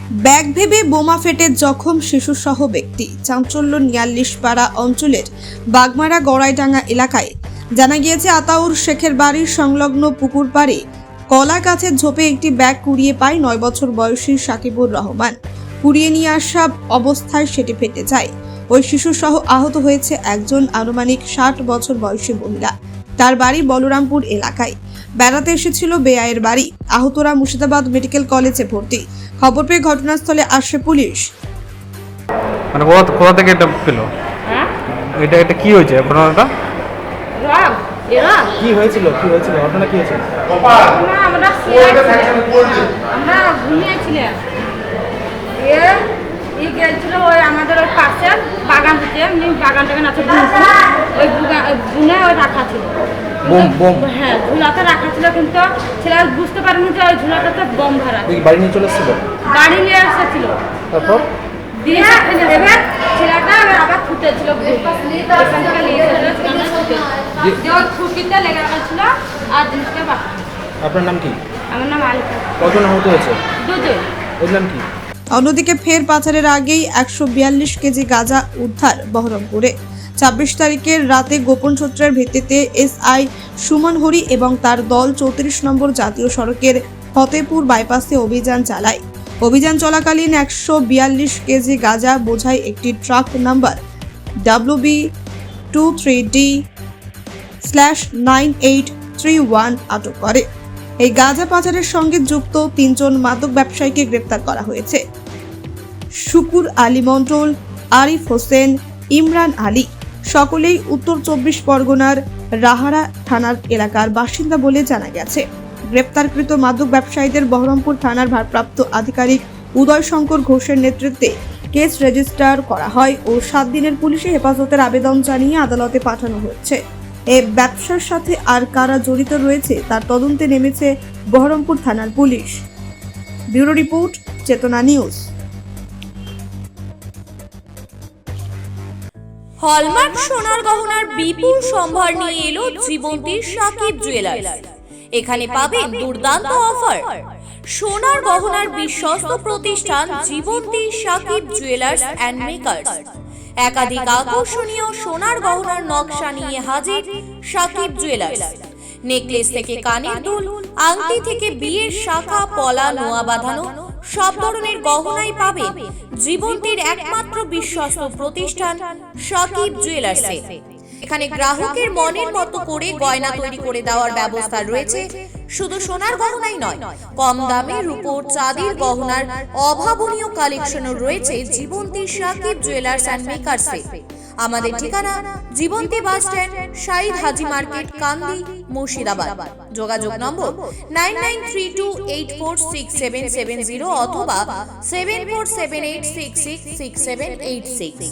Bag ভেবে বোমা ফেটে জখম শিশুসহ ব্যক্তি। চাঞ্চল্য নিয়াল্লিশপাড়া অঞ্চলের বাগমারা গড়াইডাঙ্গা এলাকায়। জানা গিয়েছে, আতাউর শেখের বাড়ির সংলগ্ন পুকুর পাড়ে কলা গাছের ঝোপে একটি ব্যাগ কুড়িয়ে পায় 9 বছর বয়সী সাকিবুর রহমান। কুড়িয়ে নিয়ে আসা অবস্থায় সেটি ফেটে যায়। ওই শিশুসহ আহত হয়েছে একজন আনুমানিক 60 বছর বয়সী মহিলা। তার বাড়ি বলরামপুর এলাকায়। বেড়াতে এসেছিল বেআইয়ের বাড়ি। আহতরা মুর্শিদাবাদ মেডিকেল কলেজে ভর্তি। খবর পেয়ে ঘটনাস্থলে আসে পুলিশ। মানে কোথা থেকে এটা পেলো? এটা কি হয়েছে ঘটনাটা? কি হয়েছিল ঘটনা কি হয়েছিল? আমরা ঘুমিয়েছিলাম, গেছিল ওই আমাদের ওই পাশের বাগান থেকে, বাগানটাকে না ওই বুনে ওই রাখা ছিল। হ্যাঁ, ঝুলাতে রাখা ছিল, কিন্তু ছেলেরা বুঝতে পারেনি যে ওই ঝুলাটাতে বোম ভরা। বাড়ি নিয়ে চলে এসেছিল? বাড়ি নিয়ে এসেছিল, তারপর এবার ছেলেটা আবার ফুটেছিল, খুঁটিতে লেগে গেছিল আর জিনিসটা বাকি। আপনার নাম কি? আমার নাম আলিকা। কজন আহত হয়েছে? দুজন। এর নাম কি? অন্যদিকে ফের পাচারের আগেই 142 কেজি গাঁজা উদ্ধার বহরমপুরে। 26 তারিখের রাতে গোপন সূত্রের ভিত্তিতে এসআই সুমন হরি এবং তার দল 34 নম্বর জাতীয় সড়কের ফতেপুর বাইপাসে অভিযান চালায়। অভিযান চলাকালীন 142 কেজি গাঁজা বোঝাই একটি ট্রাক নাম্বার WB23D/9831 আটক করে। এই গাঁজা পাচারের সঙ্গে যুক্ত 3 জন মাদক ব্যবসায়ীকে গ্রেপ্তার করা হয়েছে। শুকুর আলী মণ্ডল, আরিফ হোসেন, ইমরান আলী সকলেই উত্তর 24 পরগনার রাহারা থানার এলাকার বাসিন্দা বলে জানা গেছে। গ্রেপ্তারকৃত মাদক ব্যবসায়ীদের বহরমপুর থানার ভারপ্রাপ্ত আধিকারিক উদয় শঙ্কর ঘোষের নেতৃত্বে কেস রেজিস্টার করা হয় ও 7 দিনের পুলিশি হেফাজতের আবেদন জানিয়ে আদালতে পাঠানো হয়েছে। এই ব্যবসার সাথে আর কারা জড়িত রয়েছে তার তদন্তে নেমেছে বহরমপুর থানার পুলিশ। ব্যুরো রিপোর্ট, চেতনা নিউজ। হলমার্ক সোনার গহনার বিপুল সম্ভার নিয়ে এলো জীবন্তীর সাকিব জুয়েলার্স। এখানে পাবেন দুর্দান্ত অফার। সোনার গহনার বিশ্বস্ত প্রতিষ্ঠান Jibonti Sakib jewellers and makers. একাধিক আকর্ষণীয় সোনার গহনার নকশা নিয়ে হাজির সাকিব জুয়েলার্স। নেকলেস থেকে কানের দুল, আংটি থেকে বিয়ের শাখা, পলা, নোয়া বাঁধানো সব ধরনের গহনাই পাবেন জীবন্তীর একমাত্র বিশ্বস্ত প্রতিষ্ঠান সাকিব জুয়েলার্সে। এখানে গ্রাহকের মনের মতো করে গয়না তৈরি করে দেওয়ার ব্যবস্থা রয়েছে। শুধু সোনার গহনাই নয়, কম দামে রূপোর চাঁদির গহনার অভাবনীয় কালেকশনও রয়েছে জীবন্তী সাকিব জুয়েলার্স অ্যান্ড মেকার্সে। আমাদের ঠিকানা জীবন্তী বাস স্ট্যান্ড, শাহিদ হাজি মার্কেট, কান্দি, মুর্শিদাবাদ। যোগাযোগ নম্বর 9932846770 অথবা 7478666786।